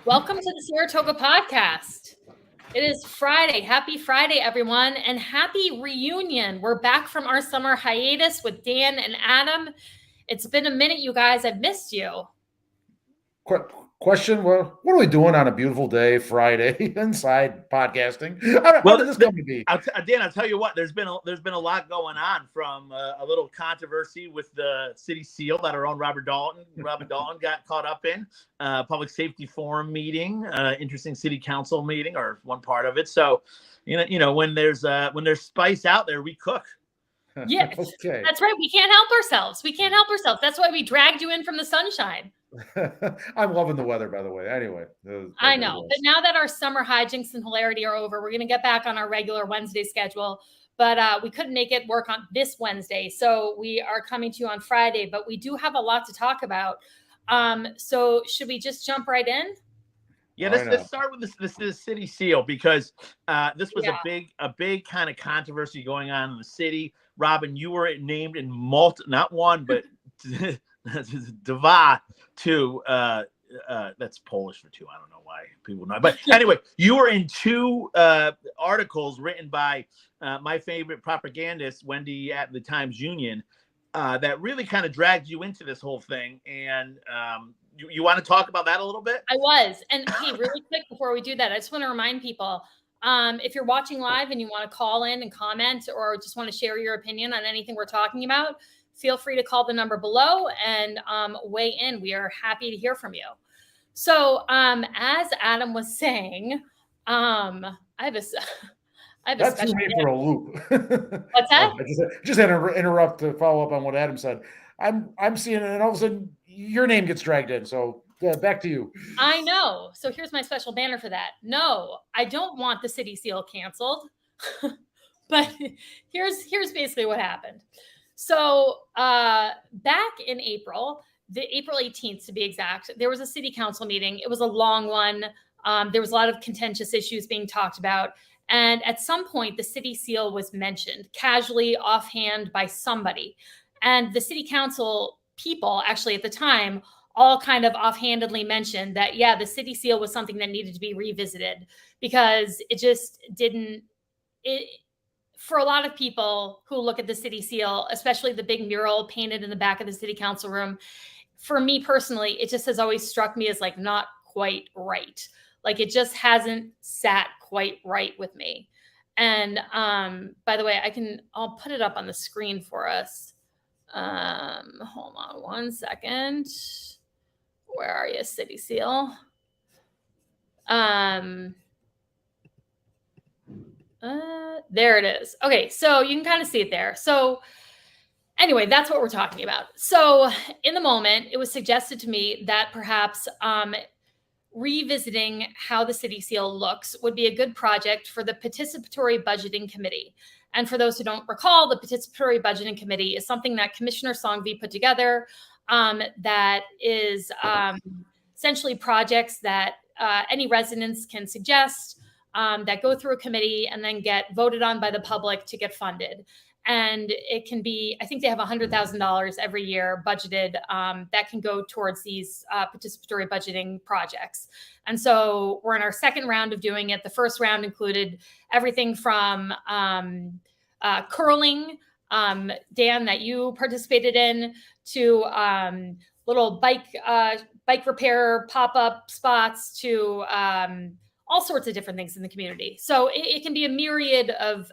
Welcome to the Saratoga Podcast. It is Friday. Happy Friday, everyone, and happy reunion. We're back from our summer hiatus with Dan and Adam. It's been a minute, you guys. I've missed you. Question: what are we doing on a beautiful day, Friday, inside podcasting? How did this come to be? Dan, I'll tell you what. There's been a lot going on, from a little controversy with the city seal that our own Robert Dalton got caught up in. Public safety forum meeting, interesting city council meeting, or one part of it. So, when there's spice out there, we cook. Yes, okay. That's right. We can't help ourselves. That's why we dragged you in from the sunshine. I'm loving the weather, by the way. Anyway, I know, but now that our summer hijinks and hilarity are over, we're going to get back on our regular Wednesday schedule. But we couldn't make it work on this Wednesday, so we are coming to you on Friday. But we do have a lot to talk about. So should we just jump right in? Yeah, let's start with this city seal, because this was a big kind of controversy going on in the city. Robin, you were named in not one, but dwa, two. That's Polish for two. I don't know why people know. But anyway, you were in two articles written by my favorite propagandist, Wendy at the Times Union, that really kind of dragged you into this whole thing. And you want to talk about that a little bit? I was. And hey, really quick before we do that, I just want to remind people, if you're watching live and you want to call in and comment, or just want to share your opinion on anything we're talking about, feel free to call the number below and weigh in. We are happy to hear from you. So as Adam was saying, I have a That threw me for a loop. What's that? I just had to interrupt to follow up on what Adam said. I'm seeing it, and all of a sudden your name gets dragged in. So back to you. I know. So here's my special banner for that. No, I don't want the city seal canceled. But here's basically what happened. So back in April, the April 18th to be exact, there was a city council meeting. It was a long one. There was a lot of contentious issues being talked about. And at some point, the city seal was mentioned casually, offhand, by somebody. And the city council people, actually at the time, all kind of offhandedly mentioned that, yeah, the city seal was something that needed to be revisited, because it just didn't, for a lot of people who look at the city seal, especially the big mural painted in the back of the city council room, for me personally, it just has always struck me as like not quite right. Like it just hasn't sat quite right with me. And by the way, I'll put it up on the screen for us. Hold on one second. Where are you, city seal? There it is. Okay, so you can kind of see it there. So anyway, that's what we're talking about. So in the moment, it was suggested to me that perhaps revisiting how the city seal looks would be a good project for the Participatory Budgeting Committee. And for those who don't recall, the Participatory Budgeting Committee is something that Commissioner Songvi put together that is essentially projects that any residents can suggest that go through a committee and then get voted on by the public to get funded. And it can be, I think they have $100,000 every year budgeted that can go towards these participatory budgeting projects. And so we're in our second round of doing it. The first round included everything from curling, Dan, that you participated in, to little bike repair pop-up spots, to all sorts of different things in the community. So it can be a myriad of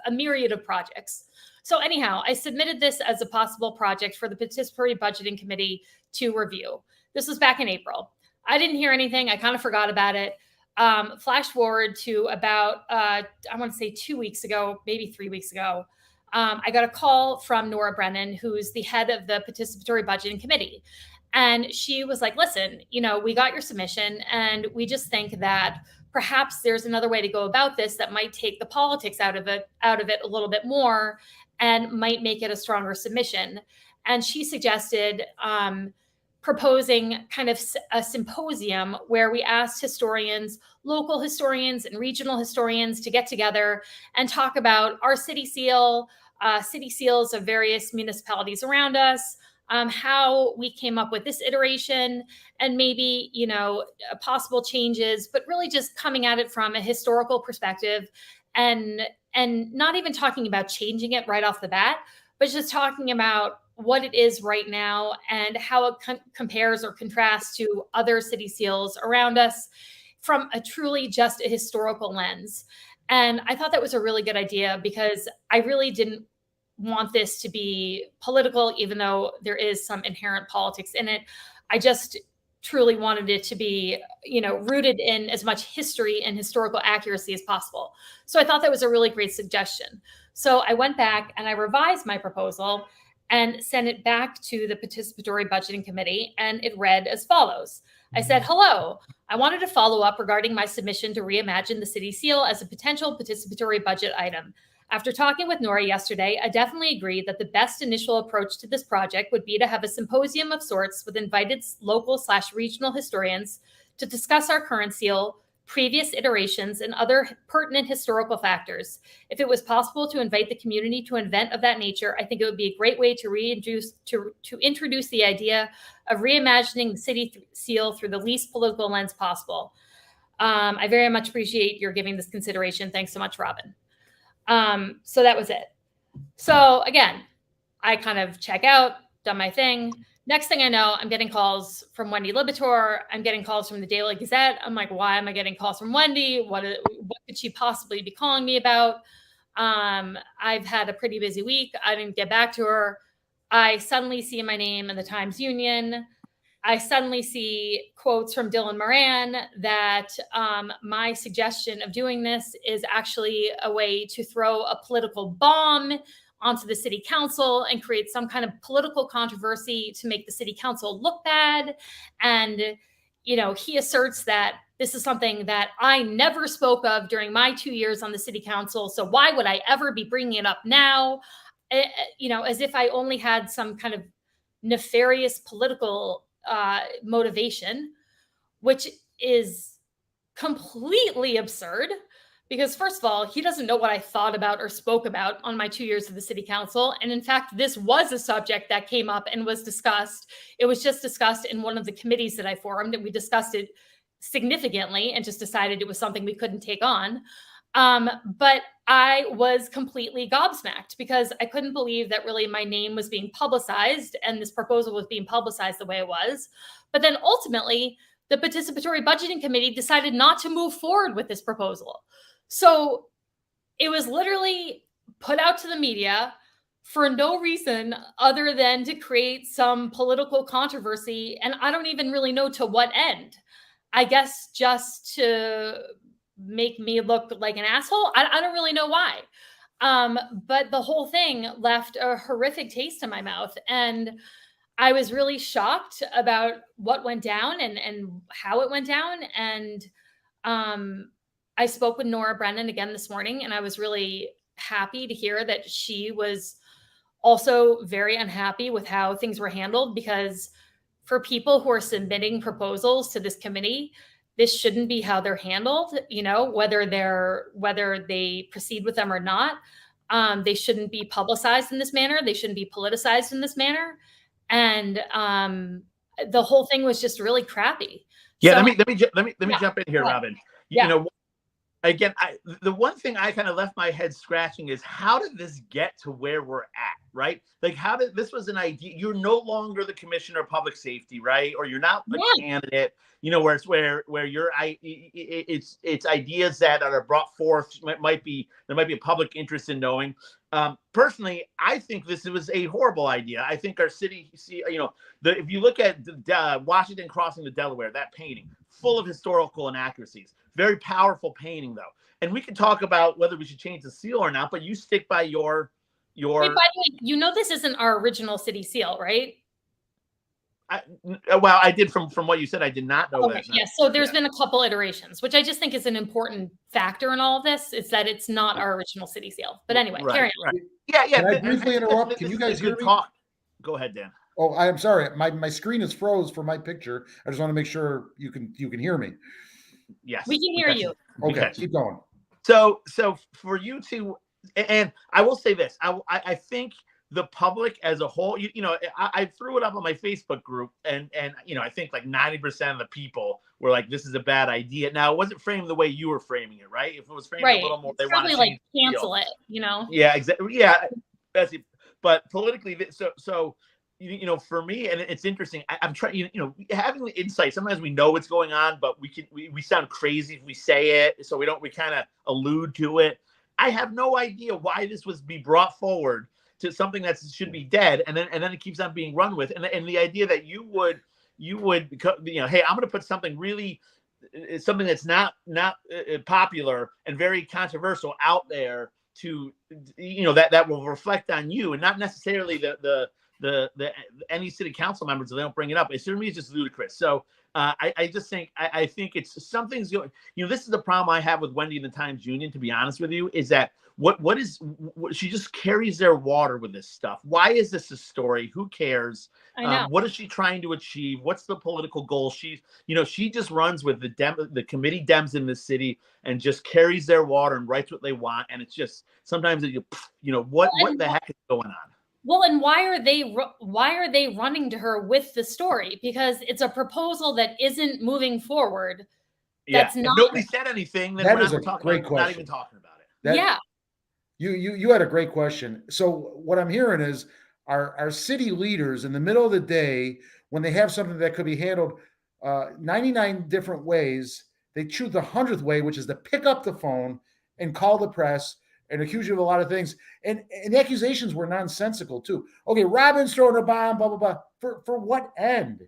projects. So anyhow, I submitted this as a possible project for the Participatory Budgeting Committee to review. This was back in April. I didn't hear anything. I kind of forgot about it. Flash forward to about, I want to say 2 weeks ago, maybe 3 weeks ago. I got a call from Nora Brennan, who's the head of the Participatory Budgeting Committee. And she was like, listen, we got your submission, and we just think that perhaps there's another way to go about this that might take the politics out of it a little bit more, and might make it a stronger submission. And she suggested proposing kind of a symposium where we asked historians, local historians and regional historians, to get together and talk about our city seal, city seals of various municipalities around us, how we came up with this iteration and maybe, possible changes, but really just coming at it from a historical perspective and not even talking about changing it right off the bat, but just talking about what it is right now and how it compares or contrasts to other city seals around us from a truly just a historical lens. And I thought that was a really good idea because I really didn't want this to be political, even though there is some inherent politics in it. I just truly wanted it to be, rooted in as much history and historical accuracy as possible. So I thought that was a really great suggestion. So I went back and I revised my proposal and sent it back to the Participatory Budgeting Committee, and it read as follows. I said, hello, I wanted to follow up regarding my submission to reimagine the city seal as a potential participatory budget item. After talking with Nora yesterday, I definitely agree that the best initial approach to this project would be to have a symposium of sorts with invited local/regional historians to discuss our current seal, previous iterations, and other pertinent historical factors. If it was possible to invite the community to an event of that nature, I think it would be a great way to introduce the idea of reimagining the city seal through the least political lens possible. I very much appreciate your giving this consideration. Thanks so much, Robin. So that was it. So again, I kind of check out, done my thing. Next thing I know, I'm getting calls from Wendy Libator. I'm getting calls from the Daily Gazette. I'm like, why am I getting calls from Wendy? What could she possibly be calling me about? I've had a pretty busy week. I didn't get back to her. I suddenly see my name in the Times Union. I suddenly see quotes from Dylan Moran that my suggestion of doing this is actually a way to throw a political bomb onto the city council and create some kind of political controversy to make the city council look bad. And, he asserts that this is something that I never spoke of during my 2 years on the city council. So why would I ever be bringing it up now? As if I only had some kind of nefarious political motivation, which is completely absurd. Because first of all, he doesn't know what I thought about or spoke about on my 2 years of the city council. And in fact, this was a subject that came up and was discussed. It was just discussed in one of the committees that I formed, and we discussed it significantly and just decided it was something we couldn't take on. But I was completely gobsmacked because I couldn't believe that really my name was being publicized and this proposal was being publicized the way it was. But then ultimately, the Participatory Budgeting Committee decided not to move forward with this proposal. So it was literally put out to the media for no reason other than to create some political controversy. And I don't even really know to what end. I guess just to make me look like an asshole. I don't really know why. But the whole thing left a horrific taste in my mouth. And I was really shocked about what went down and how it went down. And I spoke with Nora Brennan again this morning, and I was really happy to hear that she was also very unhappy with how things were handled, because for people who are submitting proposals to this committee, this shouldn't be how they're handled, whether they proceed with them or not. They shouldn't be publicized in this manner. They shouldn't be politicized in this manner. And the whole thing was just really crappy. Yeah, so, let me jump in here, Robin. Again, the one thing I kind of left my head scratching is, how did this get to where we're at, right? Like, this was an idea. You're no longer the commissioner of public safety, right? Or you're not a candidate, where it's ideas that are brought forth. There might be a public interest in knowing. Personally, I think this was a horrible idea. I think our city, if you look at Washington crossing the Delaware, that painting, full of historical inaccuracies. Very powerful painting, though. And we can talk about whether we should change the seal or not, but you stick by your. Wait, by the way, this isn't our original city seal, right? I did from what you said. I did not know that. Yes. So there's been a couple iterations, which I just think is an important factor in all of this, is that it's not our original city seal. But anyway, carry on. Right. Yeah. Can I briefly interrupt? Can you guys hear me? Talk. Go ahead, Dan. Oh, I am sorry. My screen is froze for my picture. I just want to make sure you can hear me. Yes, we can hear you. Okay, keep going. So for you to, and I will say this, I think the public as a whole, I threw it up on my Facebook group, and I think like 90% of the people were like, "This is a bad idea." Now, it wasn't framed the way you were framing it, right? If it was framed a little more, they want to like cancel it, Yeah, exactly. Yeah, that's it. But politically, so for me, and it's interesting. I'm trying, having the insight. Sometimes we know what's going on, but we sound crazy if we say it, so we kind of allude to it. I have no idea why this was be brought forward to something that should be dead, and then it keeps on being run with, and the idea that you would hey, I'm going to put something really, something that's not popular and very controversial out there to that will reflect on you, and not necessarily the any city council members, so they don't bring it up. It certainly is just ludicrous. So I just think I think it's something's going. This is the problem I have with Wendy and the Times Union. To be honest with you, is that what she just carries their water with this stuff. Why is this a story? Who cares? I know. What is she trying to achieve? What's the political goal? She just runs with the committee Dems in the city and just carries their water and writes what they want. And it's just sometimes what the heck is going on? Well, and why are they running to her with the story? Because it's a proposal that isn't moving forward. That's If not. nobody said anything, then That we're is a great question. not even talking about it. Yeah. You had a great question. So what I'm hearing is our city leaders in the middle of the day, when they have something that could be handled 99 different ways, they choose the 100th way, which is to pick up the phone and call the press and accuse you of a lot of things. And the accusations were nonsensical too. Okay, Robin's throwing a bomb, blah, blah, blah. For what end?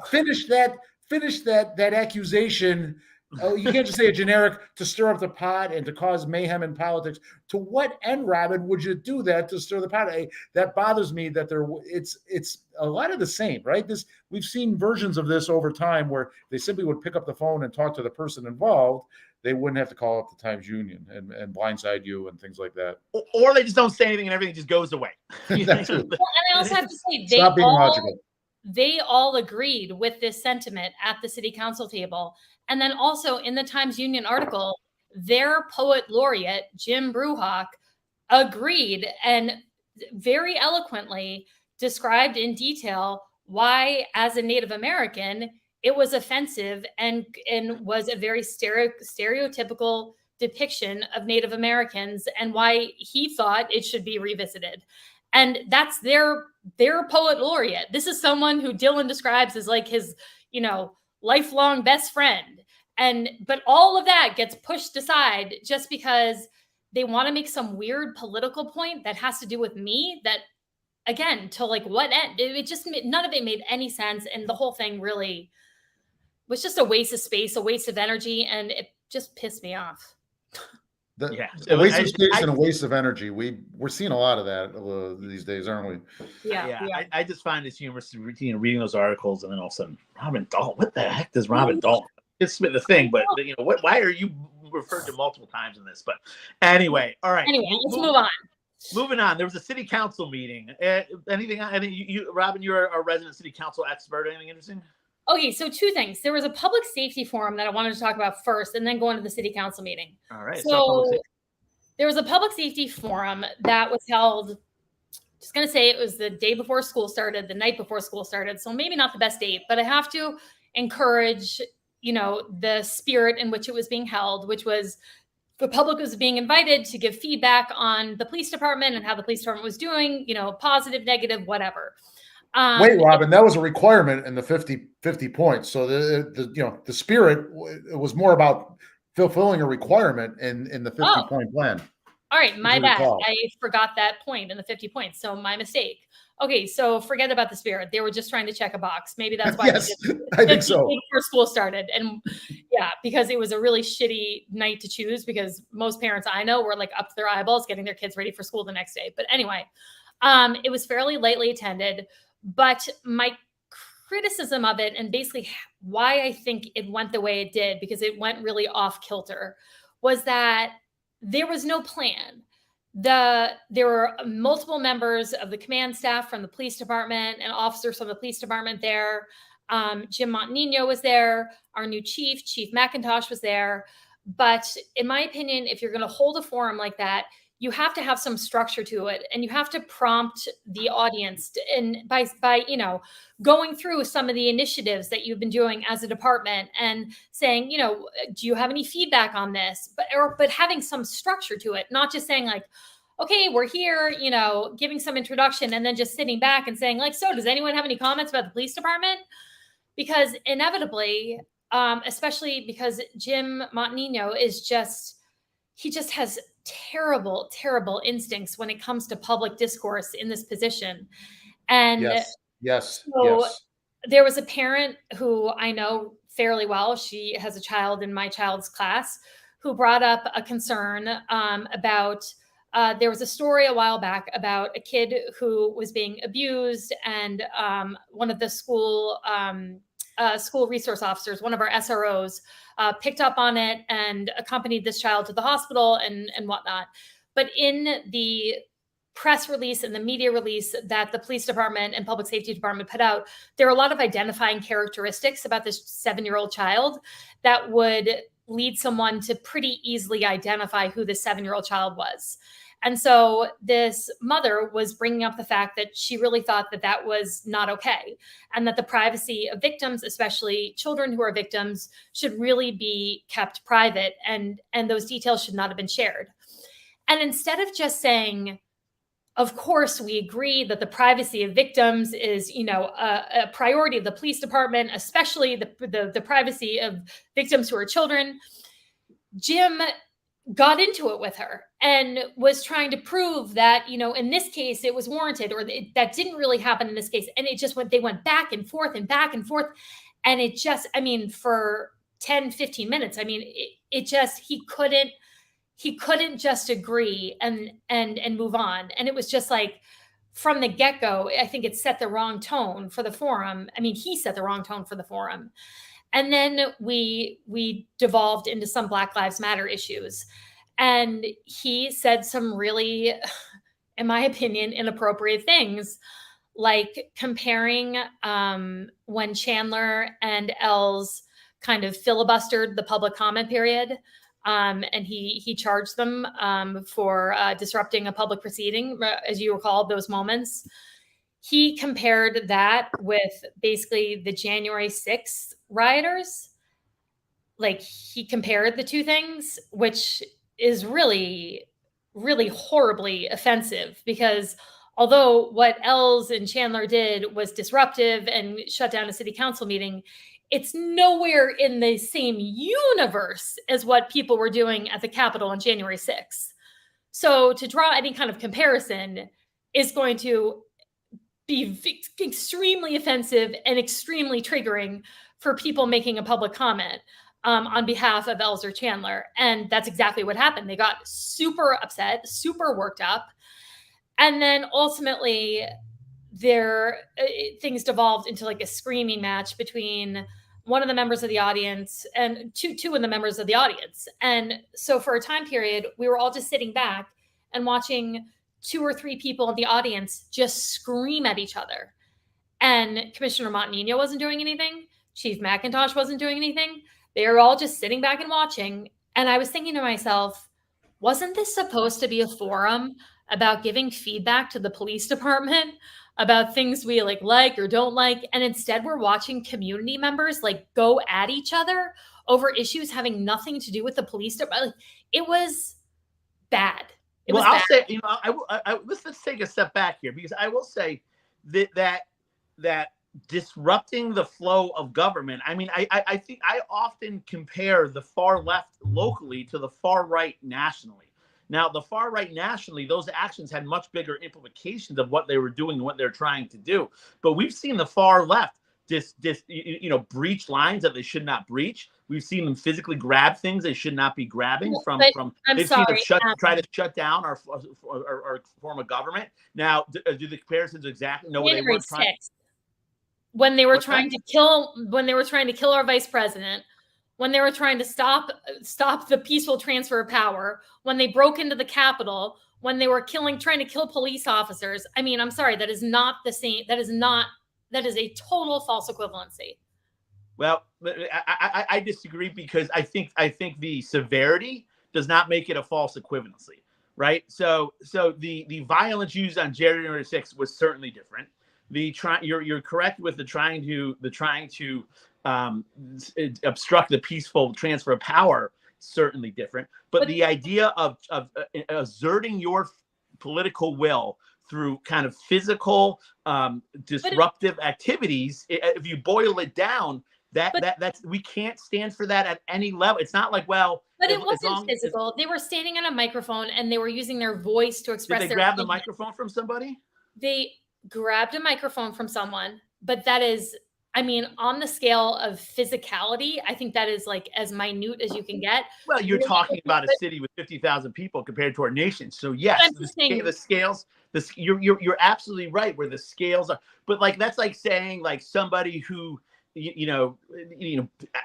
Finish that accusation. You can't just say a generic to stir up the pot and to cause mayhem in politics. To what end, Robin, would you do that to stir the pot? That bothers me that it's a lot of the same, right? We've seen versions of this over time where they simply would pick up the phone and talk to the person involved. They wouldn't have to call up the Times Union and blindside you and things like that. Or they just don't say anything and everything just goes away. Well, and I also have to say, Stop being logical. They all agreed with this sentiment at the city council table. And then also in the Times Union article, their poet laureate, Jim Bruhawk, agreed and very eloquently described in detail why, as a Native American, it was offensive and was a very stereotypical depiction of Native Americans, and why he thought it should be revisited. And that's their poet laureate. This is someone who Dylan describes as like his, lifelong best friend. But all of that gets pushed aside just because they want to make some weird political point that has to do with me, that, again, to like what end? None of it made any sense. And the whole thing really was just a waste of space, a waste of energy. And it just pissed me off. A waste of space and a waste of energy. We're seeing a lot of that these days, aren't we? Yeah. I just find this humorous routine reading those articles, and then all of a sudden, Robin Dalton. What the heck does Robin Dalton? It's the thing, but why are you referred to multiple times in this? But anyway, all right. Anyway, let's move on. Moving on. There was a city council meeting. Anything? You, Robin, you're a resident city council expert. Anything interesting? Okay, so two things. There was a public safety forum that I wanted to talk about first, and then go into the city council meeting. All right. So there was a public safety forum that was held, just going to say it was the day before school started, the night before school started. So maybe not the best date, but I have to encourage, the spirit in which it was being held, which was the public was being invited to give feedback on the police department and how the police department was doing, positive, negative, whatever. Wait, Robin, that was a requirement in the 50 points. So the spirit was more about fulfilling a requirement in the 50-point plan. All right, my bad. I forgot that point in the 50 points. So my mistake. Okay, so forget about the spirit. They were just trying to check a box. Maybe that's why. Yes, I think so. Before school started, and because it was a really shitty night to choose, because most parents I know were like up to their eyeballs getting their kids ready for school the next day. But anyway, it was fairly lightly attended. But my criticism of it, and basically why I think it went the way it did, because it went really off kilter, was that there was no plan. There were multiple members of the command staff from the police department and officers from the police department there. Jim Montanino was there. Our new Chief McIntosh was there. But in my opinion, if you're going to hold a forum like that, you have to have some structure to it, and you have to prompt the audience and by going through some of the initiatives that you've been doing as a department and saying, do you have any feedback on this? But having some structure to it, not just saying like, okay, we're here, giving some introduction and then just sitting back and saying like, so does anyone have any comments about the police department? Because inevitably, especially because Jim Montagnino he just has terrible, terrible instincts when it comes to public discourse in this position. And yes. There was a parent who I know fairly well. She has a child in my child's class who brought up a concern about there was a story a while back about a kid who was being abused, and one of the school resource officers, one of our SROs, picked up on it and accompanied this child to the hospital and whatnot. But in the press release and the media release that the police department and public safety department put out, there are a lot of identifying characteristics about this 7-year-old child that would lead someone to pretty easily identify who this 7-year-old child was. And so this mother was bringing up the fact that she really thought that that was not okay, and that the privacy of victims, especially children who are victims, should really be kept private, and those details should not have been shared. And instead of just saying, of course, we agree that the privacy of victims is, a priority of the police department, especially the privacy of victims who are children, Jim got into it with her and was trying to prove that, in this case, it was warranted, or that didn't really happen in this case. And they went back and forth and back and forth. And it just, for 10, 15 minutes, he couldn't just agree and move on. And it was just like, from the get-go, I think it set the wrong tone for the forum. He set the wrong tone for the forum. And then we devolved into some Black Lives Matter issues. And he said some really, in my opinion, inappropriate things, like comparing when Chandler and Els kind of filibustered the public comment period. And he charged them for disrupting a public proceeding, as you recall, those moments. He compared that with basically the January 6th rioters. Like, he compared the two things, which is really, really horribly offensive, because although what Els and Chandler did was disruptive and shut down a city council meeting, it's nowhere in the same universe as what people were doing at the Capitol on January 6th. So to draw any kind of comparison is going to be extremely offensive and extremely triggering for people making a public comment on behalf of Els or Chandler. And that's exactly what happened. They got super upset, super worked up. And then ultimately things devolved into like a screaming match between one of the members of the audience and two of the members of the audience. And so for a time period, we were all just sitting back and watching 2 or 3 people in the audience just scream at each other. And Commissioner Montagnino wasn't doing anything. Chief McIntosh wasn't doing anything. They were all just sitting back and watching. And I was thinking to myself, wasn't this supposed to be a forum about giving feedback to the police department about things we like or don't like? And instead we're watching community members go at each other over issues having nothing to do with the police department. It was bad. I'll say, let's take a step back here, because I will say that disrupting the flow of government. I think I often compare the far left locally to the far right nationally. Now, the far right nationally, those actions had much bigger implications of what they were doing and what they're trying to do. But we've seen the far left breach llines that they should not breach. We've seen them physically grab things they should not be grabbing. They've seen them try to shut down our form of government. Now, do the comparisons exactly know what they were trying? When they were trying to kill our vice president, when they were trying to stop the peaceful transfer of power, when they broke into the Capitol, when they were trying to kill police officers. I'm sorry, that is not the same. That is a total false equivalency. Well, I disagree, because I think the severity does not make it a false equivalency. right? So the violence used on January 6th was certainly different. You're correct with the trying to obstruct the peaceful transfer of power, certainly different. But the idea of asserting your political will through kind of physical disruptive activities, if you boil it down, that's we can't stand for that at any level. It's not like, well, but it wasn't physical. They were standing on a microphone and they were using their voice to express. Did they grab the microphone from somebody? They grabbed a microphone from someone, but that is, I mean, on the scale of physicality, I think that is like as minute as you can get. Well, you're talking about a city with 50,000 people compared to our nation. So yes, the scales, you're absolutely right where the scales are. But like, that's like saying like somebody who, you know,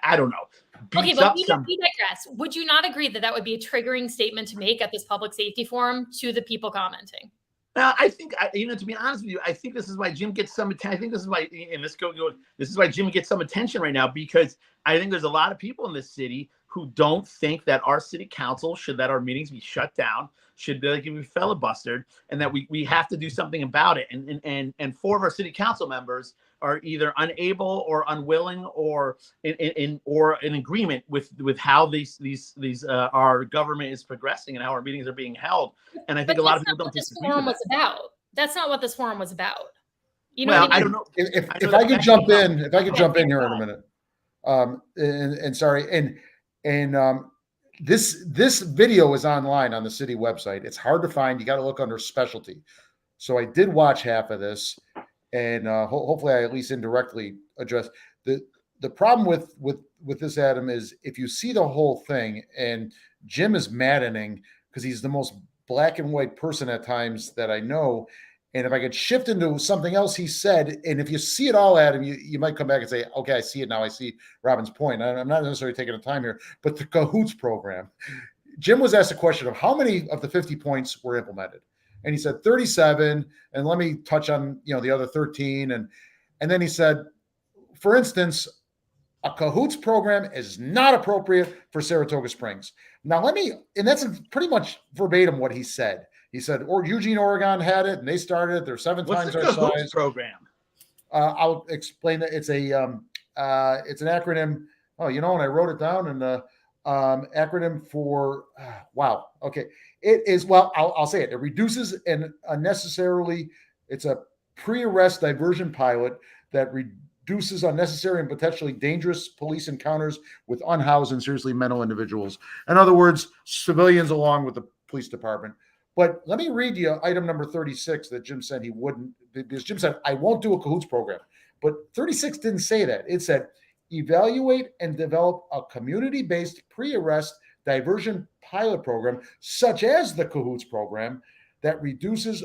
I don't know. Okay, but we digress. Would you not agree that that would be a triggering statement to make at this public safety forum to the people commenting? I think, to be honest with you, I think this is why Jim gets some attention. I think this is why, and this is why Jim gets some attention right now, because I think there's a lot of people in this city who don't think that our city council that our meetings be shut down, should be filibustered, and that we have to do something about it. And 4 of our city council members are either unable or unwilling or in agreement with how these our government is progressing and how our meetings are being held. And I think a lot of people don't disagree with that. That's not what this forum was about. You know, I don't know if I could jump in. If I could jump in here in a minute. And sorry, and this video is online on the city website. It's hard to find. You got to look under specialty. So I did watch half of this, and hopefully I at least indirectly address the problem with this, Adam, is if you see the whole thing, and Jim is maddening because he's the most black and white person at times that I know. And if I could shift into something else he said, and if you see it all, Adam, you might come back and say, okay, I see it now. I see Robin's point. I'm not necessarily taking the time here, but the Cahoots program. Jim was asked a question of how many of the 50 points were implemented. And he said 37. And let me touch on, the other 13. And then he said, for instance, a Cahoots program is not appropriate for Saratoga Springs. Now and that's pretty much verbatim what he said. He said, or Eugene, Oregon had it, and they started it. They're 7 times our size. Program? I'll explain that. It's an acronym. Oh, and I wrote it down. And acronym for wow. Okay, it is. Well, I'll say it. It reduces it's a pre-arrest diversion pilot that reduces unnecessary and potentially dangerous police encounters with unhoused and seriously mental individuals. In other words, civilians along with the police department. But let me read you item number 36 that Jim said he wouldn't, because Jim said, I won't do a Cahoots program. But 36 didn't say that. It said, evaluate and develop a community-based pre-arrest diversion pilot program, such as the Cahoots program, that reduces,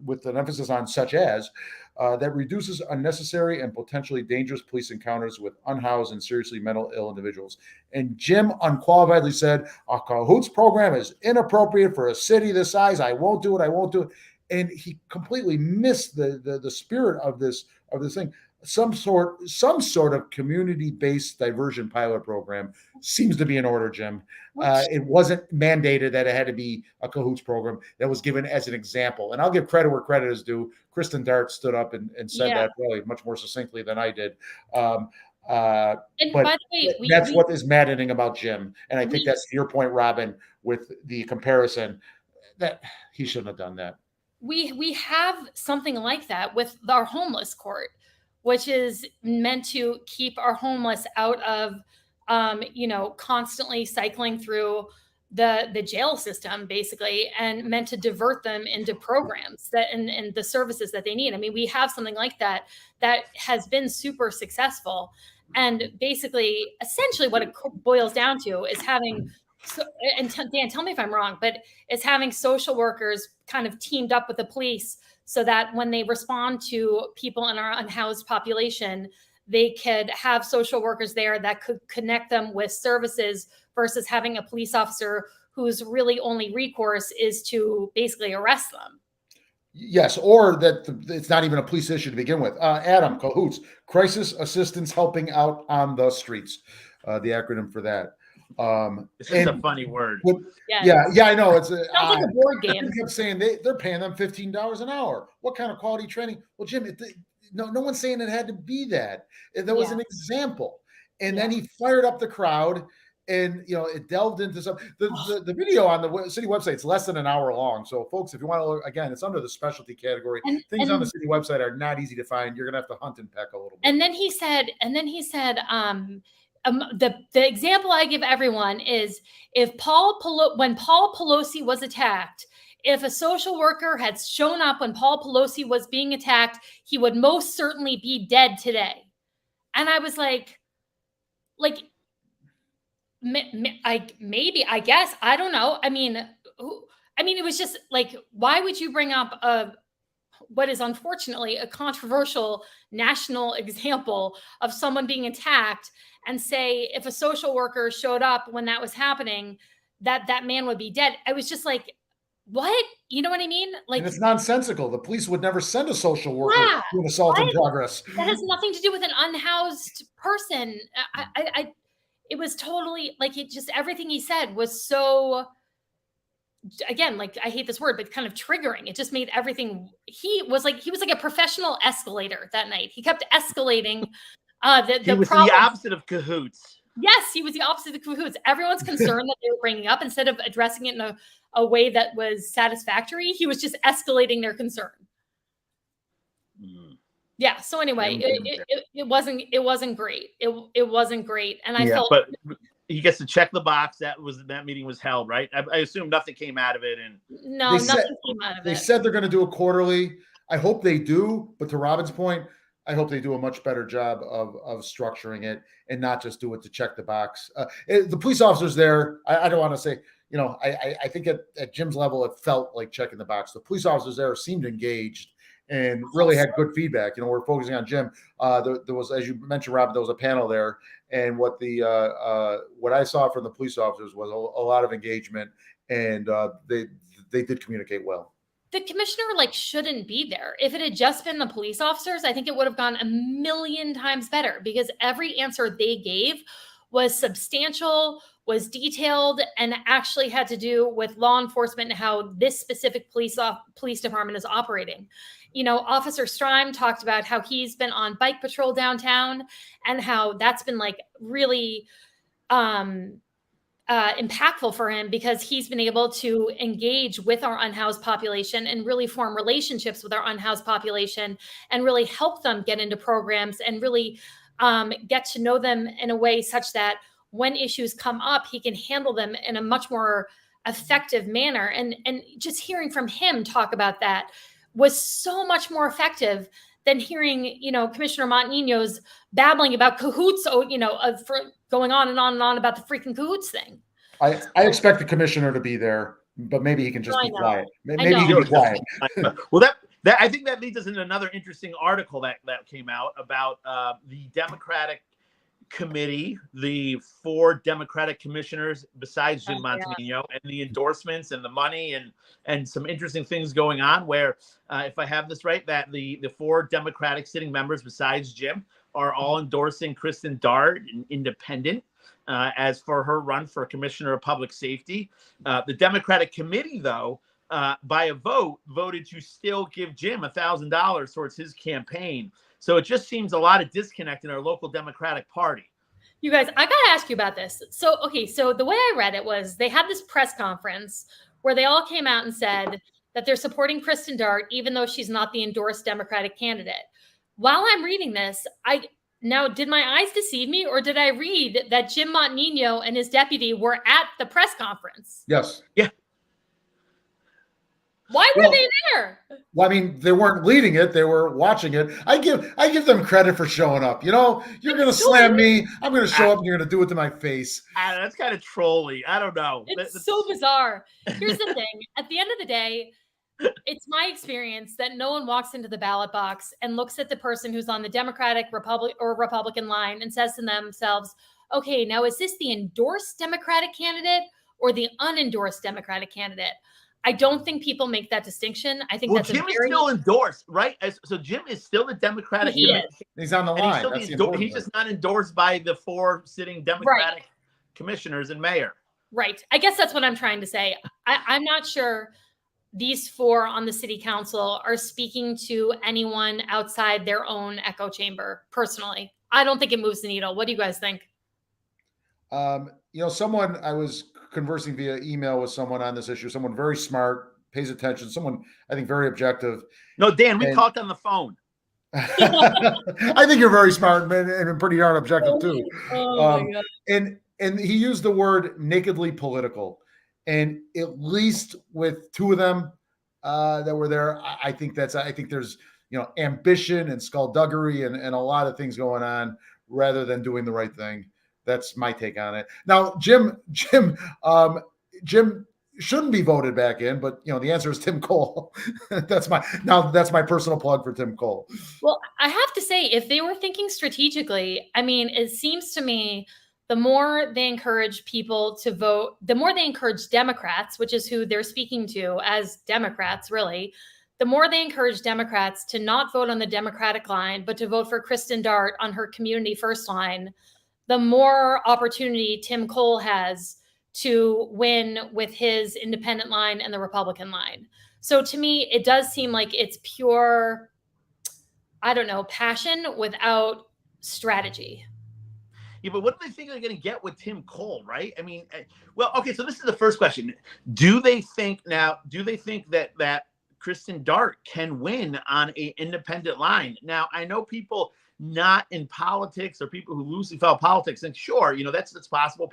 with an emphasis on such as, that reduces unnecessary and potentially dangerous police encounters with unhoused and seriously mental ill individuals. And Jim unqualifiedly said, a Cahoots program is inappropriate for a city this size. I won't do it. And he completely missed the spirit of this thing. Some sort of community-based diversion pilot program seems to be in order, Jim. It wasn't mandated that it had to be a Cahoots program. That was given as an example. And I'll give credit where credit is due. Kristen Dart stood up and said that really much more succinctly than I did. And by the way, that's what is maddening about Jim. And I think that's your point, Robin, with the comparison, that he shouldn't have done that. We have something like that with our homeless court, which is meant to keep our homeless out of, constantly cycling through the jail system, basically, and meant to divert them into programs and the services that they need. I mean, we have something like that has been super successful. And basically, essentially what it boils down to is having, and Dan, tell me if I'm wrong, but it's having social workers kind of teamed up with the police so that when they respond to people in our unhoused population, they could have social workers there that could connect them with services versus having a police officer whose really only recourse is to basically arrest them. Yes, or that it's not even a police issue to begin with. Adam, Cahoots, Crisis Assistance Helping Out on the Streets, the acronym for that. This is a funny word. Yeah, I know. It's sounds like a board game. They kept saying they're paying them $15 an hour. What kind of quality training? Well, Jim, no one's saying it had to be that. There was an example. And then he fired up the crowd, and it delved into some. The video on the city website is less than an hour long. So, folks, if you want to look again, it's under the specialty category. Things on the city website are not easy to find. You're gonna have to hunt and peck a little bit. And then he said, the example I give everyone is when Paul Pelosi was attacked. If a social worker had shown up when Paul Pelosi was being attacked, he would most certainly be dead today. And I was like, I guess, I don't know. I mean, it was just like, why would you bring up what is unfortunately a controversial national example of someone being attacked and say, if a social worker showed up when that was happening, that man would be dead. I was just like, what? You know what I mean? Like, and it's nonsensical. The police would never send a social worker to an assault in progress. That has nothing to do with an unhoused person. It was totally like, it just, everything he said was so, again, like, I hate this word, but kind of triggering. It just made everything, he was like a professional escalator that night. He kept escalating he was the opposite of cahoots. Yes, he was the opposite of cahoots. Everyone's concern that they were bringing up, instead of addressing it in a way that was satisfactory, he was just escalating their concern. Yeah. So anyway, it wasn't great. It wasn't great, and I felt. But he gets to check the box. That meeting was held, right? I assume nothing came out of it, and nothing came out of it. They said they're going to do it quarterly. I hope they do, but to Robin's point, I hope they do a much better job of structuring it and not just do it to check the box. The police officers there, I don't want to say, I think at Jim's level, it felt like checking the box. The police officers there seemed engaged and really had good feedback. We're focusing on Jim. There was, as you mentioned, Robin, there was a panel there, and what I saw from the police officers was a lot of engagement, and they did communicate well. The commissioner shouldn't be there. If it had just been the police officers, I think it would have gone a million times better, because every answer they gave was substantial, was detailed, and actually had to do with law enforcement and how this specific police department is operating. Officer Strime talked about how he's been on bike patrol downtown and how that's been really impactful for him, because he's been able to engage with our unhoused population and really form relationships with our unhoused population and really help them get into programs and really get to know them in a way such that when issues come up, he can handle them in a much more effective manner. And just hearing from him talk about that was so much more effective than hearing, Commissioner Montaño's babbling about cahoots, for going on and on and on about the freaking cahoots thing. I expect the commissioner to be there, but maybe he can just be quiet. Maybe he can be quiet. Well, that I think that leads us into another interesting article that came out about the Democratic committee, the 4 Democratic commissioners besides Jim Montaño, and the endorsements and the money and some interesting things going on where, if I have this right, that the 4 Democratic sitting members besides Jim are all endorsing Kristen Dart, an independent, as for her run for Commissioner of Public Safety. The Democratic committee, though, by a vote, voted to still give Jim $1,000 towards his campaign. So it just seems a lot of disconnect in our local Democratic Party. You guys, I got to ask you about this. So the way I read it was they had this press conference where they all came out and said that they're supporting Kristen Dart, even though she's not the endorsed Democratic candidate. While I'm reading this, did my eyes deceive me, or did I read that Jim Montaño and his deputy were at the press conference? Yes. Yeah. Why were they there? Well, I mean, they weren't leading it; they were watching it. I give them credit for showing up. You're going to slam me. I'm going to show up, and you're going to do it to my face. That's kind of trolly. I don't know. It's so bizarre. Here's the thing: at the end of the day, it's my experience that no one walks into the ballot box and looks at the person who's on the Democratic, Republican line and says to themselves, "Okay, now is this the endorsed Democratic candidate or the unendorsed Democratic candidate?" I don't think people make that distinction. I think that's Jim is still endorsed, right? So Jim is still the Democratic. He's on the line. He's just not endorsed by the 4 sitting Democratic commissioners and mayor. Right. I guess that's what I'm trying to say. I'm not sure these 4 on the city council are speaking to anyone outside their own echo chamber. Personally, I don't think it moves the needle. What do you guys think? Someone, I was conversing via email with someone on this issue, someone very smart, pays attention, someone I think very objective. No, Dan, we talked on the phone. I think you're very smart and pretty darn objective too. Oh my God. And he used the word nakedly political, and at least with 2 of them that were there, I think there's ambition and skullduggery and a lot of things going on rather than doing the right thing. That's my take on it. Now, Jim shouldn't be voted back in, but the answer is Tim Cole. That's my personal plug for Tim Cole. Well, I have to say, if they were thinking strategically, I mean, it seems to me the more they encourage people to vote, the more they encourage Democrats, which is who they're speaking to as Democrats, really, the more they encourage Democrats to not vote on the Democratic line, but to vote for Kristen Dart on her community first line, the more opportunity Tim Cole has to win with his independent line and the Republican line. So to me, it does seem like it's pure, I don't know, passion without strategy. Yeah, but what do they think they're going to get with Tim Cole, right? I mean, well, okay, so this is the first question. Do they think that Kristen Dart can win on an independent line? Now, I know people not in politics or people who loosely follow politics, and sure, that's possible,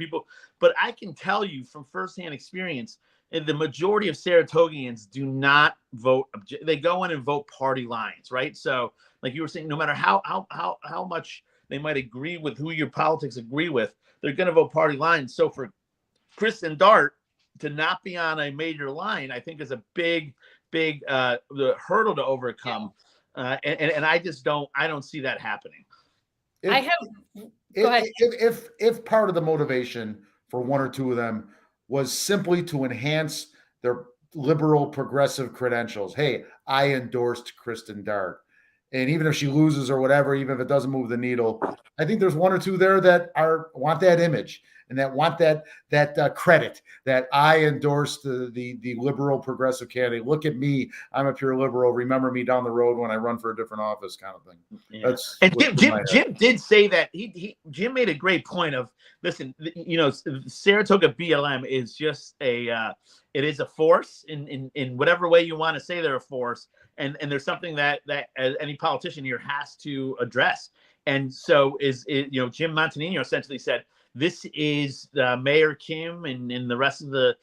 but I can tell you from firsthand experience, the majority of Saratogians do not vote. They go in and vote party lines, right? So, like you were saying, no matter how much they might agree with who your politics agree with, they're going to vote party lines. So for Kristen Dart to not be on a major line, I think is a big the hurdle to overcome. Yeah. And I don't see that happening. Go ahead. If part of the motivation for 1 or 2 of them was simply to enhance their liberal progressive credentials, hey, I endorsed Kristen Dart. And even if she loses or whatever, even if it doesn't move the needle, I think there's 1 or 2 there that want that image and that want that credit that I endorsed the liberal progressive candidate. Look at me, I'm a pure liberal. Remember me down the road when I run for a different office, kind of thing. Yeah. And Jim did say that Jim made a great point of, listen, Saratoga BLM is just it is a force in whatever way you want to say they're a force. And there's something that as any politician here has to address. And so Jim Montanino essentially said, this is Mayor Kim and the rest of the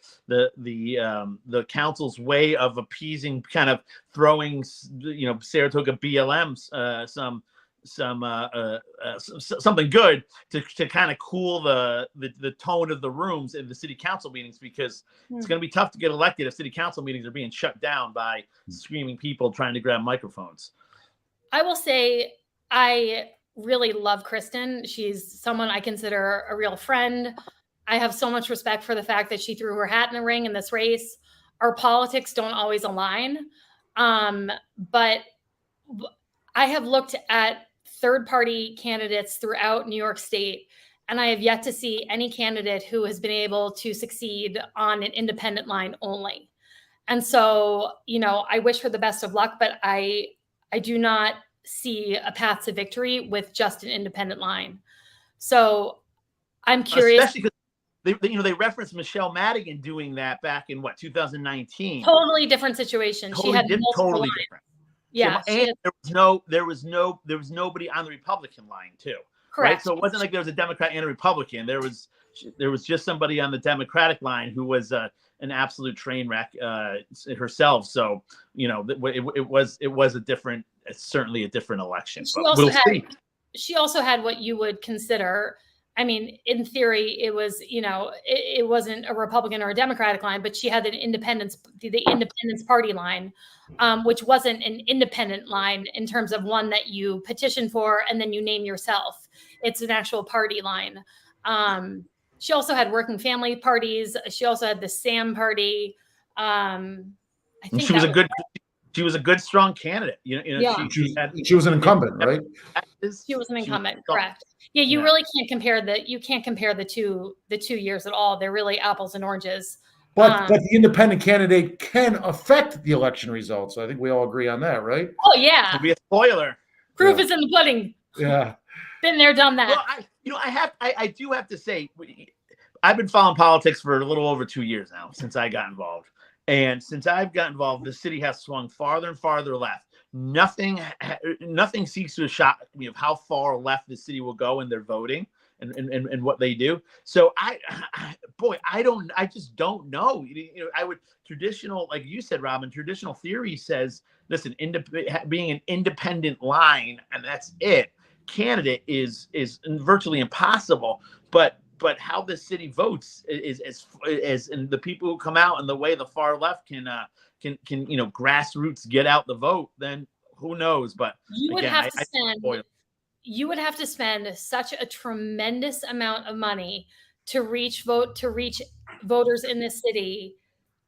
council's way of appeasing, kind of throwing, Saratoga BLM something good to kind of cool the tone of the rooms in the city council meetings, because it's going to be tough to get elected if city council meetings are being shut down by screaming people trying to grab microphones. I will say I really love Kristen. She's someone I consider a real friend. I have so much respect for the fact that she threw her hat in the ring in this race. Our politics don't always align. But I have looked at third-party candidates throughout New York State, and I have yet to see any candidate who has been able to succeed on an independent line only. And so, I wish her the best of luck, but I do not see a path to victory with just an independent line. So I'm curious. Especially because they referenced Michelle Madigan doing that back in 2019. Totally different situation. She had multiple lines. Different. Yeah, and there was nobody on the Republican line too. Correct. Right? So it wasn't like there was a Democrat and a Republican. There was just somebody on the Democratic line who was an absolute train wreck herself. So it was a different. It's certainly a different election. She also had what you would consider. I mean, in theory, it was, it wasn't a Republican or a Democratic line, but she had the Independence Party line, which wasn't an independent line in terms of one that you petition for and then you name yourself. It's an actual party line. She also had working family parties. She also had the Sam party. I think she was a good, strong candidate. Yeah. She was an incumbent, right? She was an incumbent, correct? Yeah, you really can't compare the two years at all. They're really apples and oranges. But the independent candidate can affect the election results. I think we all agree on that, right? Oh yeah. To be a spoiler. Proof is in the pudding. Yeah. Been there, done that. Well, I do have to say, I've been following politics for a little over 2 years now since I got involved. And since I've got involved, the city has swung farther and farther left. Nothing seems to shock me of how far left the city will go in their voting and what they do. So I just don't know. I would traditional, like you said, Robin, traditional theory says, listen, being an independent line and that's it. Candidate is virtually impossible. But how the city votes is and the people who come out and the way the far left can grassroots get out the vote, then who knows? But you would have to spend such a tremendous amount of money to reach voters in this city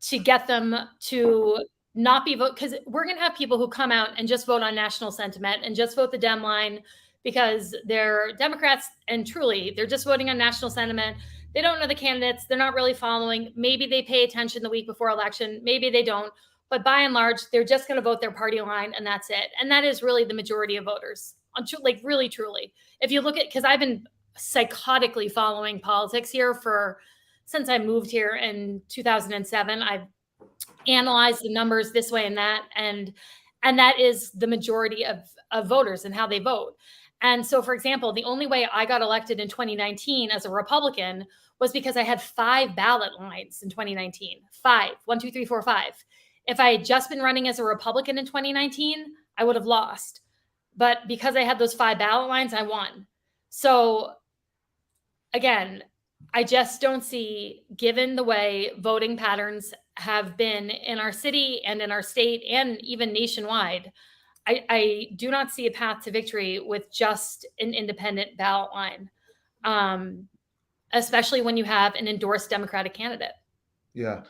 to get them to not be vote, because we're going to have people who come out and just vote on national sentiment and just vote the Dem line because they're Democrats and truly they're just voting on national sentiment. They don't know the candidates. They're not really following. Maybe they pay attention the week before election. Maybe they don't. But by and large, they're just going to vote their party line and that's it. And that is really the majority of voters. Like really, truly. If you look at, because I've been psychotically following politics here since I moved here in 2007. I've analyzed the numbers this way and that. And that is the majority of voters and how they vote. And so, for example, the only way I got elected in 2019 as a Republican was because I had 5 ballot lines in 2019. 5. 1, 2, 3, 4, 5. If I had just been running as a Republican in 2019, I would have lost. But because I had those 5 ballot lines, I won. So again, I just don't see, given the way voting patterns have been in our city and in our state and even nationwide, I do not see a path to victory with just an independent ballot line, especially when you have an endorsed Democratic candidate. Yeah.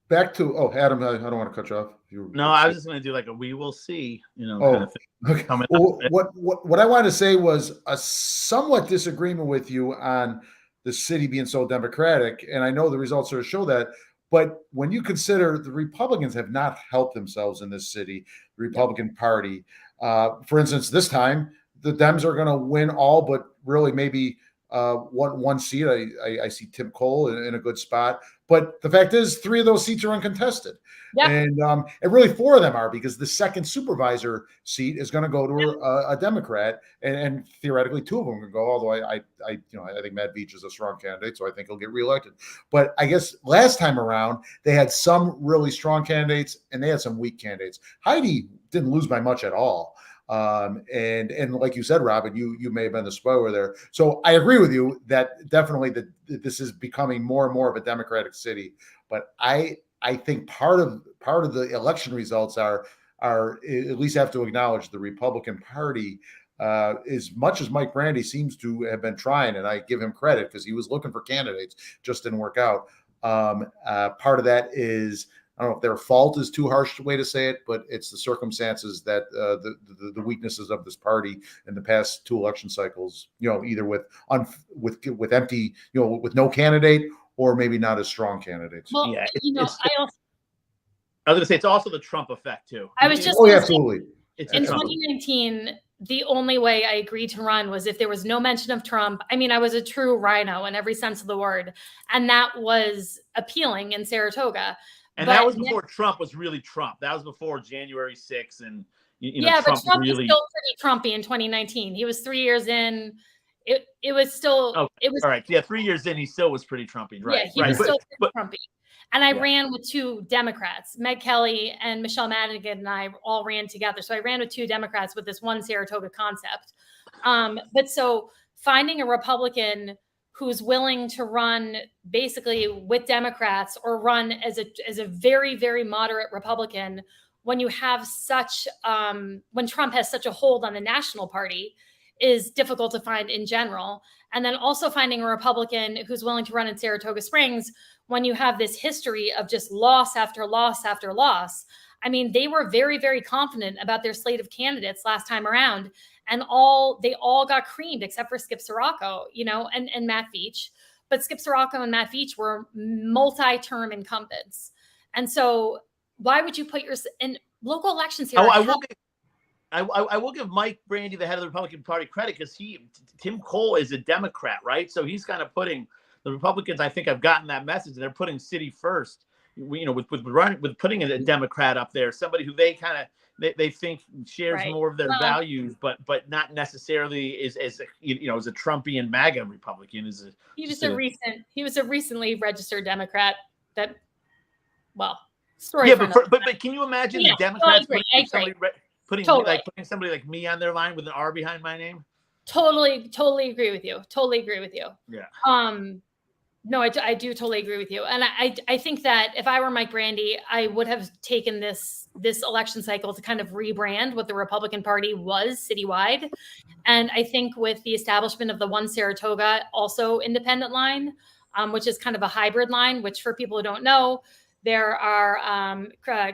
Back to, Adam, I don't want to cut you off. No, I was just going to do like a we will see, kind of thing. Okay. Well, what I wanted to say was a somewhat disagreement with you on the city being so Democratic, and I know the results sort of show that. But when you consider the Republicans have not helped themselves in this city, the Republican Party, for instance, this time the Dems are going to win all, but really maybe one seat. I see Tim Cole in a good spot, but the fact is 3 of those seats are uncontested. Yep. And really 4 of them are, because the second supervisor seat is going to go to a Democrat, and theoretically 2 of them can go. Although I think Matt Beach is a strong candidate, so I think he'll get reelected. But I guess last time around they had some really strong candidates and they had some weak candidates. Heidi didn't lose by much at all. And like you said, Robin, you may have been the spoiler there. So I agree with you that definitely this is becoming more and more of a Democratic city. But I think part of the election results are at least have to acknowledge the Republican Party, as much as Mike Brandy seems to have been trying, and I give him credit because he was looking for candidates, just didn't work out. Part of that is, I don't know if their fault is too harsh a way to say it, but it's the circumstances that the weaknesses of this party in the past 2 election cycles, either with empty, with no candidate or maybe not as strong candidates. Well, yeah, I was going to say it's also the Trump effect too. I was just absolutely. In 2019, the only way I agreed to run was if there was no mention of Trump. I mean, I was a true rhino in every sense of the word, and that was appealing in Saratoga. And that was before Trump was really Trump. That was before January 6th, and Trump but Trump really... was still pretty Trumpy in 2019. He was 3 years in. It was still. Okay. It was all right. Yeah, 3 years in, he still was pretty Trumpy, right? Yeah, he was still pretty Trumpy. And I ran with 2 Democrats, Meg Kelly and Michelle Madigan, and I all ran together. So I ran with 2 Democrats with this one Saratoga concept. But so finding a Republican who's willing to run basically with Democrats or run as a very, very moderate Republican when you have when Trump has such a hold on the national party is difficult to find in general. And then also finding a Republican who's willing to run in Saratoga Springs when you have this history of just loss after loss after loss. I mean, they were very, very confident about their slate of candidates last time around, and they all got creamed except for Skip Sirocco, and Matt Veach. But Skip Sirocco and Matt Veach were multi-term incumbents. And so why would you put in local elections here? I will give Mike Brandy, the head of the Republican Party, credit, because Tim Cole is a Democrat, right? So he's kind of putting the Republicans. I think I've gotten that message. They're putting city first. With putting a Democrat up there, somebody who they think shares more of their values, but not necessarily is as a Trumpian MAGA Republican. He was a recently registered Democrat. Story. Yeah, but can you imagine the Democrats putting somebody like me on their line with an R behind my name? Totally agree with you. Yeah. No, I do totally agree with you. And I think that if I were Mike Brandy, I would have taken this election cycle to kind of rebrand what the Republican Party was citywide. And I think with the establishment of the One Saratoga, also independent line, which is kind of a hybrid line, which for people who don't know, there are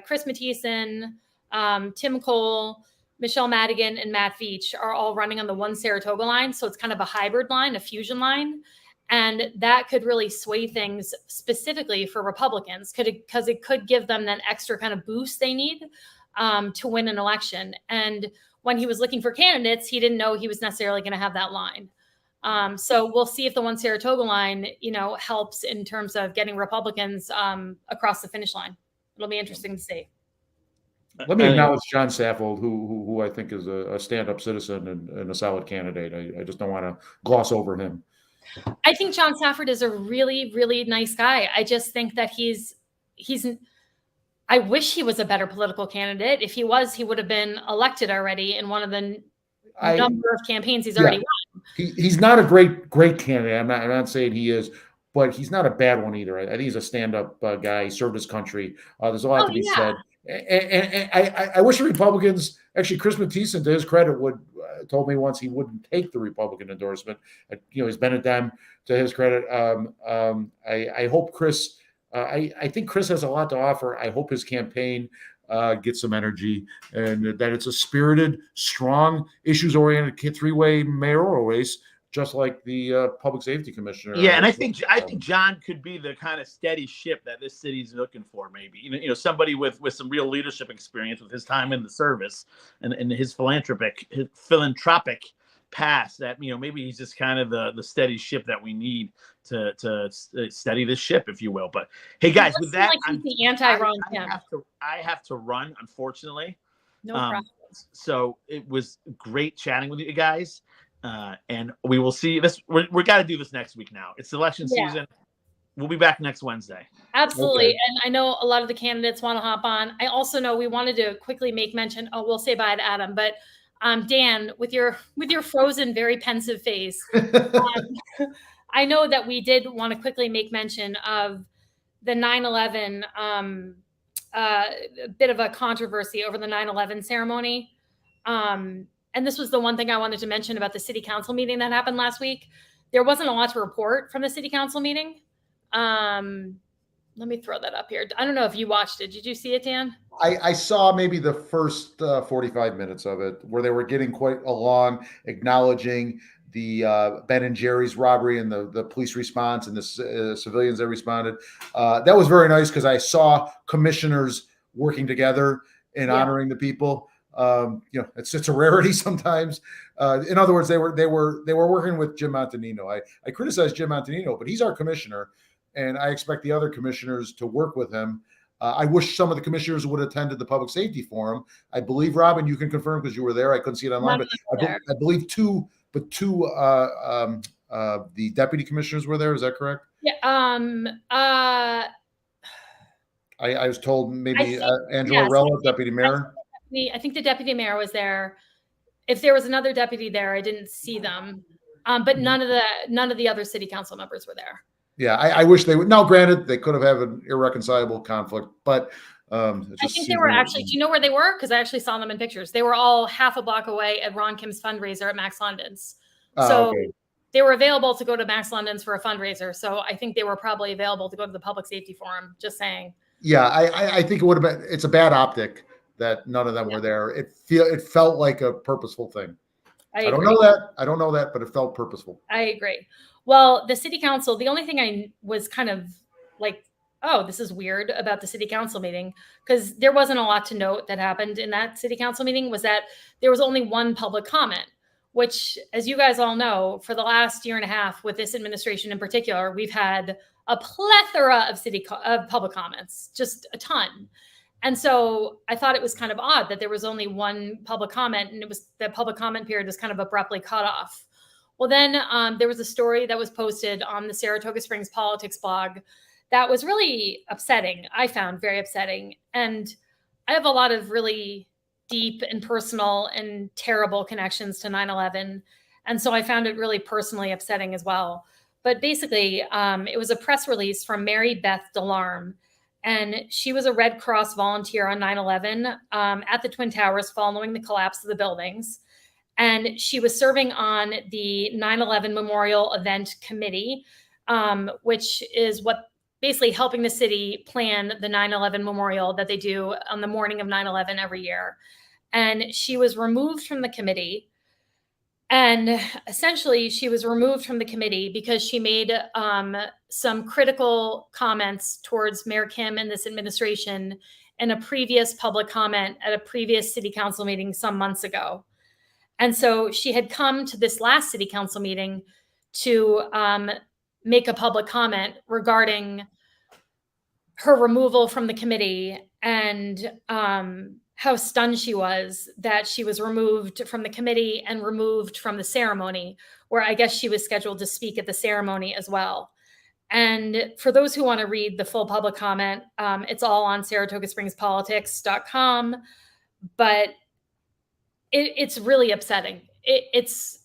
Chris Mathieson, Tim Cole, Michelle Madigan, and Matt Veach are all running on the One Saratoga line. So it's kind of a hybrid line, a fusion line. And that could really sway things specifically for Republicans because it could give them that extra kind of boost they need to win an election. And when he was looking for candidates, he didn't know he was necessarily going to have that line. So we'll see if the One Saratoga line, helps in terms of getting Republicans across the finish line. It'll be interesting to see. Let me acknowledge John Saffold, who I think is a stand-up citizen and a solid candidate. I just don't want to gloss over him. I think John Stafford is a really, really nice guy. I just think that I wish he was a better political candidate. If he was, he would have been elected already in one of the number of campaigns he's already won. He's not a great candidate. I'm not saying he is, but he's not a bad one either. I think he's a stand-up guy. He served his country. There's a lot to be said. And I wish the Republicans, actually, Chris Mathieson, to his credit, told me once he wouldn't take the Republican endorsement. He's been a Dem, to his credit. I hope Chris. I think Chris has a lot to offer. I hope his campaign gets some energy and that it's a spirited, strong, issues-oriented three-way mayoral race, just like the public safety commissioner. Yeah, and I think John could be the kind of steady ship that this city's looking for. Maybe somebody with some real leadership experience with his time in the service and his philanthropic past. That maybe he's just kind of the steady ship that we need to steady this ship, if you will. But hey, guys, with that, like the anti-Ron Kemp. I have to run, unfortunately. No problem. So it was great chatting with you guys. And we will see this. We got to do this next week now. It's election season. We'll be back next Wednesday. Absolutely. Okay. And I know a lot of the candidates want to hop on. I also know we wanted to quickly make mention. Oh, we'll say bye to Adam, but Dan, with your frozen, very pensive face, I know that we did want to quickly make mention of the 9/11, a bit of a controversy over the 9/11 ceremony. And this was the one thing I wanted to mention about the city council meeting that happened last week. There wasn't a lot to report from the city council meeting. Let me throw that up here. I don't know if you watched it. Did you see it, Dan? I saw maybe the first 45 minutes of it where they were getting quite along, acknowledging the Ben and Jerry's robbery and the police response and the civilians that responded. That was very nice because I saw commissioners working together and honoring the people. It's a rarity sometimes. In other words, they were working with Jim Montanino. I criticize Jim Montanino, but he's our commissioner, and I expect the other commissioners to work with him. I wish some of the commissioners would have attended the public safety forum. I believe, Robin, you can confirm because you were there. I couldn't see it online, but I believe two the deputy commissioners were there. Is that correct? Yeah. I was told maybe Angela Rella, deputy mayor. I think the deputy mayor was there. If there was another deputy there, I didn't see them. But none of the other city council members were there. Yeah, I wish they would. Now, granted, they could have had an irreconcilable conflict, but I think they were actually. Do you know where they were? Because I actually saw them in pictures. They were all half a block away at Ron Kim's fundraiser at Max London's. So they were available to go to Max London's for a fundraiser. So I think they were probably available to go to the public safety forum. Just saying. Yeah, I think it would have been. It's a bad optic that none of them were there. It felt like a purposeful thing. I I don't agree. know that, but it felt purposeful. I agree. Well, the city council, the only thing I was kind of like, oh, this is weird about the city council meeting, because there wasn't a lot to note that happened in that city council meeting, was that there was only one public comment, which, as you guys all know, for the last year and a half with this administration in particular, we've had a plethora of public comments, just a ton. And so I thought it was kind of odd that there was only one public comment, and the public comment period was kind of abruptly cut off. Well, then there was a story that was posted on the Saratoga Springs Politics blog that was really upsetting. I found very upsetting. And I have a lot of really deep and personal and terrible connections to 9/11. And so I found it really personally upsetting as well. But basically, it was a press release from Mary Beth Delarme. And she was a Red Cross volunteer on 9/11 at the Twin Towers following the collapse of the buildings. And she was serving on the 9/11 Memorial Event Committee, which is what basically helping the city plan the 9/11 memorial that they do on the morning of 9/11 every year. And she was removed from the committee. And essentially, she was removed from the committee because she made some critical comments towards Mayor Kim and this administration in a previous public comment at a previous city council meeting some months ago. And so she had come to this last city council meeting to make a public comment regarding her removal from the committee and how stunned she was that she was removed from the committee and removed from the ceremony, where I guess she was scheduled to speak at the ceremony as well. And for those who want to read the full public comment, it's all on SaratogaSpringsPolitics.com. But it's really upsetting. It's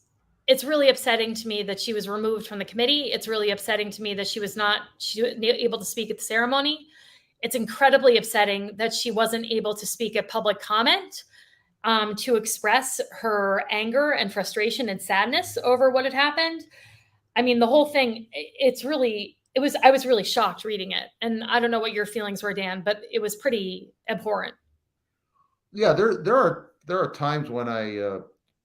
really upsetting to me that she was removed from the committee. It's really upsetting to me that she wasn't able to speak at the ceremony. It's incredibly upsetting that she wasn't able to speak at public comment to express her anger and frustration and sadness over what had happened. I mean, the whole thing, I was really shocked reading it. And I don't know what your feelings were, Dan, but it was pretty abhorrent. Yeah, there are times when I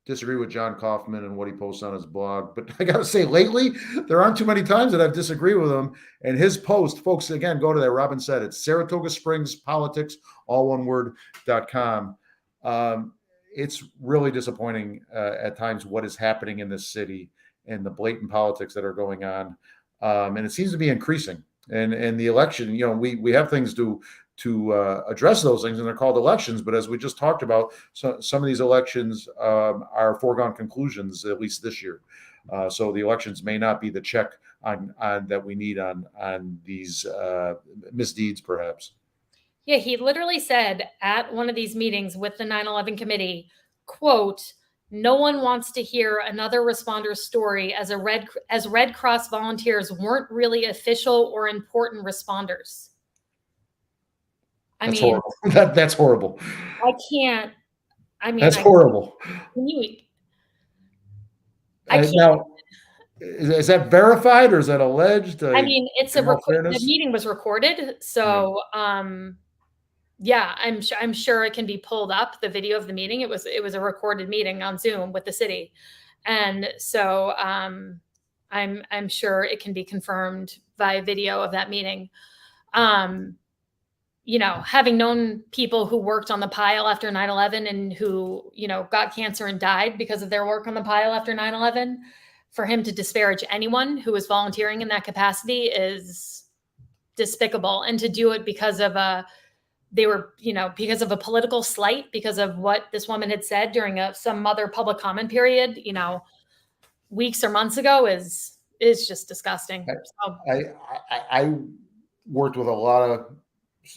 disagree with John Kaufman and what he posts on his blog, but I got to say, lately there aren't too many times that I've disagreed with him. And his post, folks, again, go to that. Robin said it's Saratoga Springs Politics, all one word.com. It's really disappointing at times what is happening in this city and the blatant politics that are going on, and it seems to be increasing. And the election, we have things to address those things, and they're called elections. But as we just talked about, some of these elections are foregone conclusions, at least this year. So the elections may not be the check on that we need on these misdeeds, perhaps. Yeah, he literally said at one of these meetings with the 9/11 committee, quote, "No one wants to hear another responder story as Red Cross volunteers weren't really official or important responders." That's horrible. That's horrible. I can't. That's horrible. Now, is that verified or is that alleged? The meeting was recorded, so yeah, I'm sure it can be pulled up. The video of the meeting. It was a recorded meeting on Zoom with the city, and so I'm sure it can be confirmed via video of that meeting. Having known people who worked on the pile after 9/11 and who, got cancer and died because of their work on the pile after 9/11, for him to disparage anyone who was volunteering in that capacity is despicable. And to do it because of because of a political slight, because of what this woman had said during some other public comment period, weeks or months ago is just disgusting. I worked with a lot of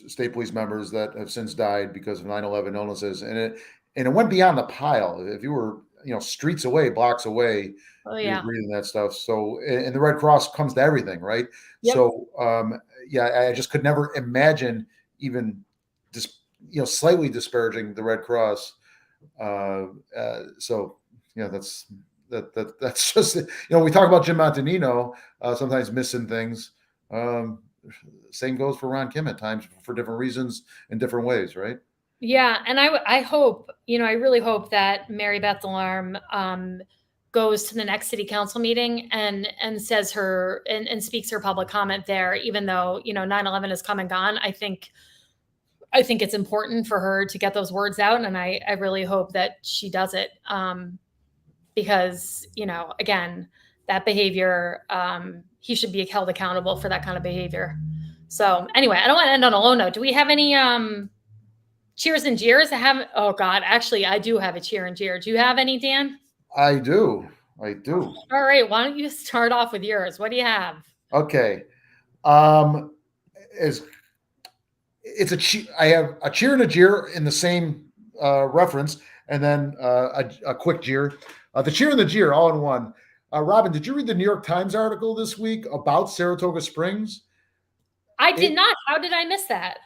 state police members that have since died because of 9/11 illnesses, and it went beyond the pile. If you were streets away, blocks away, you're breathing that stuff. So, and the Red Cross comes to everything, right? Yep. So I just could never imagine even just slightly disparaging the Red Cross. So that's just we talk about Jim Montanino sometimes missing things. same goes for Ron Kim at times for different reasons in different ways, right? Yeah, and I hope, I really hope that Mary Beth Delarme goes to the next city council meeting and says and speaks her public comment there, even though 9/11 has come and gone. I think it's important for her to get those words out, and I really hope that she does it, because again, that behavior, he should be held accountable for that kind of behavior. So anyway, I don't want to end on a low note. Do we have any cheers and jeers? Oh God, actually, I do have a cheer and jeer. Do you have any, Dan? I do. All right. Why don't you start off with yours? What do you have? Okay. I have a cheer and a jeer in the same reference, and then a quick jeer. The cheer and the jeer all in one. Robin, did you read the New York Times article this week about Saratoga Springs? I did not. How did I miss that?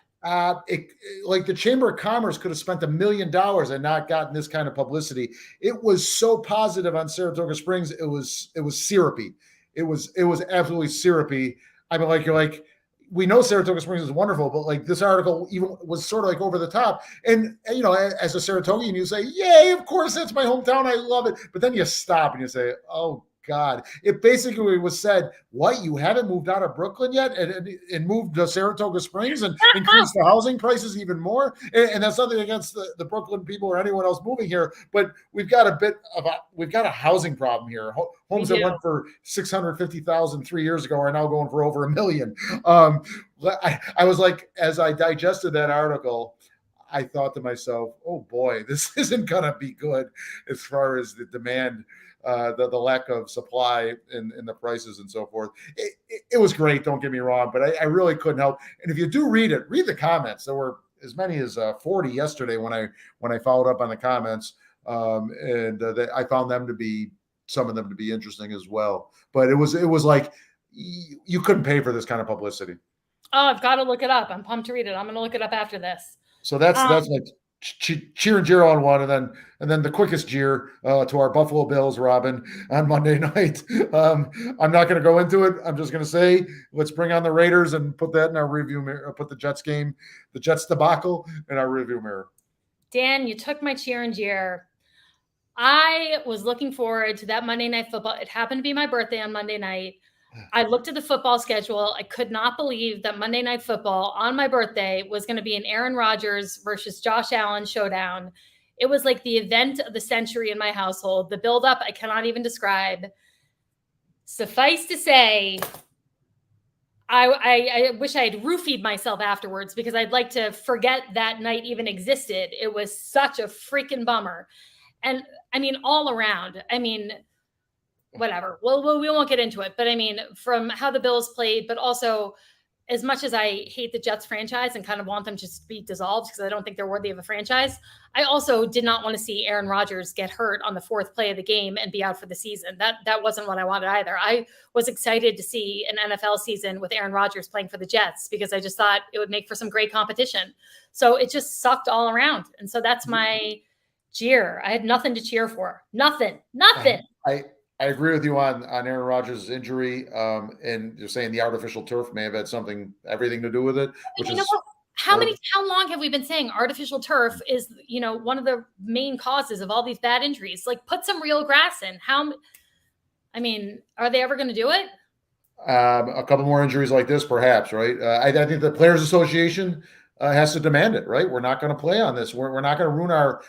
Like the Chamber of Commerce could have spent $1 million and not gotten this kind of publicity. It was so positive on Saratoga Springs. It was syrupy. It was absolutely syrupy. I mean, you're like, we know Saratoga Springs is wonderful, but like this article even was sort of like over the top. And as a Saratogian, you say, yay, of course, that's my hometown. I love it. But then you stop and you say, oh God, it basically was said, what, you haven't moved out of Brooklyn yet and moved to Saratoga Springs and increased the housing prices even more? And that's nothing against the Brooklyn people or anyone else moving here, but we've got a housing problem here. Homes that went for $650,000 3 years ago are now going for over $1 million. I was like, as I digested that article, I thought to myself, oh boy, this isn't going to be good as far as the demand, the lack of supply and the prices and so forth. It was great, don't get me wrong, but I really couldn't help. And if you do read it, read the comments. There were as many as 40 yesterday when I followed up on the comments, and I found some of them to be interesting as well. But it was like you couldn't pay for this kind of publicity. Oh, I've got to look it up. I'm pumped to read it. I'm going to look it up after this. So that's like cheer and jeer on one, and then the quickest jeer to our Buffalo Bills, Robin, on Monday night. I'm not going to go into it. I'm just going to say, let's bring on the Raiders and put that in our review mirror. Put the Jets game, the Jets debacle, in our review mirror. Dan, you took my cheer and jeer. I was looking forward to that Monday Night Football. It happened to be my birthday on Monday night. I looked at the football schedule. I could not believe that Monday Night Football on my birthday was going to be an Aaron Rodgers versus Josh Allen showdown. It was like the event of the century in my household. The buildup I cannot even describe. Suffice to say, I wish I had roofied myself afterwards because I'd like to forget that night even existed. It was such a freaking bummer. And I mean, all around, whatever. Well, we won't get into it, but I mean, from how the Bills played, but also as much as I hate the Jets franchise and kind of want them to be dissolved because I don't think they're worthy of a franchise, I also did not want to see Aaron Rodgers get hurt on the fourth play of the game and be out for the season. That wasn't what I wanted either. I was excited to see an NFL season with Aaron Rodgers playing for the Jets because I just thought it would make for some great competition. So it just sucked all around. And so that's my jeer. I had nothing to cheer for. Nothing. I agree with you on Aaron Rodgers' injury, and you're saying the artificial turf may have had everything to do with it. How long have we been saying artificial turf is, one of the main causes of all these bad injuries? Like, put some real grass in. Are they ever going to do it? A couple more injuries like this, perhaps, right? I think the Players Association has to demand it, right? We're not going to play on this. We're not going to ruin our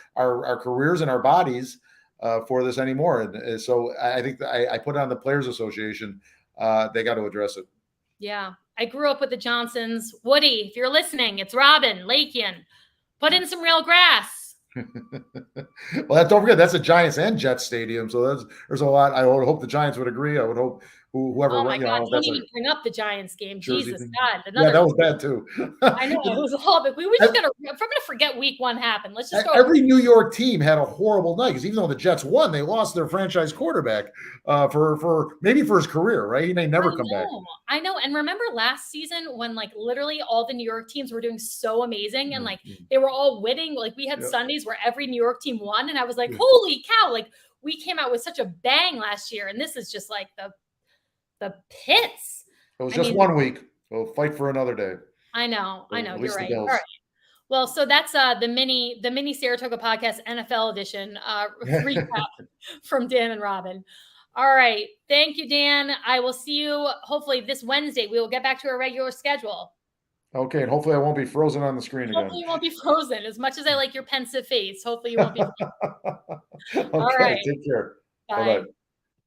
careers and our bodies for this anymore. And so I think I put it on the Players Association. They got to address it. Yeah. I grew up with the Johnsons. Woody, if you're listening, it's Robin, Lakian. Put in some real grass. Well, don't forget, that's a Giants and Jets stadium. So there's a lot. I would hope the Giants would agree. I would hope whoever. Oh my God! Don't even bring up the Giants game. Jesus God! Yeah, that was bad too. I know it was all. But we were just gonna. If we're gonna forget Week 1 happened, let's just go. Every New York team had a horrible night because even though the Jets won, they lost their franchise quarterback for his career. Right? He may never come back. I know. And remember last season when literally all the New York teams were doing so amazing and they were all winning. Like we had Sundays where every New York team won, and I was like, holy cow! Like we came out with such a bang last year, and this is just like the pits. It was just 1 week. It So fight for another day. I know. At You're least the right. All Bills. right. Well, so that's the mini Saratoga Podcast NFL edition recap from Dan and Robin. All right. Thank you, Dan. I will see you hopefully this Wednesday. We will get back to our regular schedule. Okay, and hopefully I won't be frozen on the screen again. Hopefully you won't be frozen. As much as I like your pensive face, hopefully you won't be frozen. Okay, All right. take care. Bye. Bye-bye.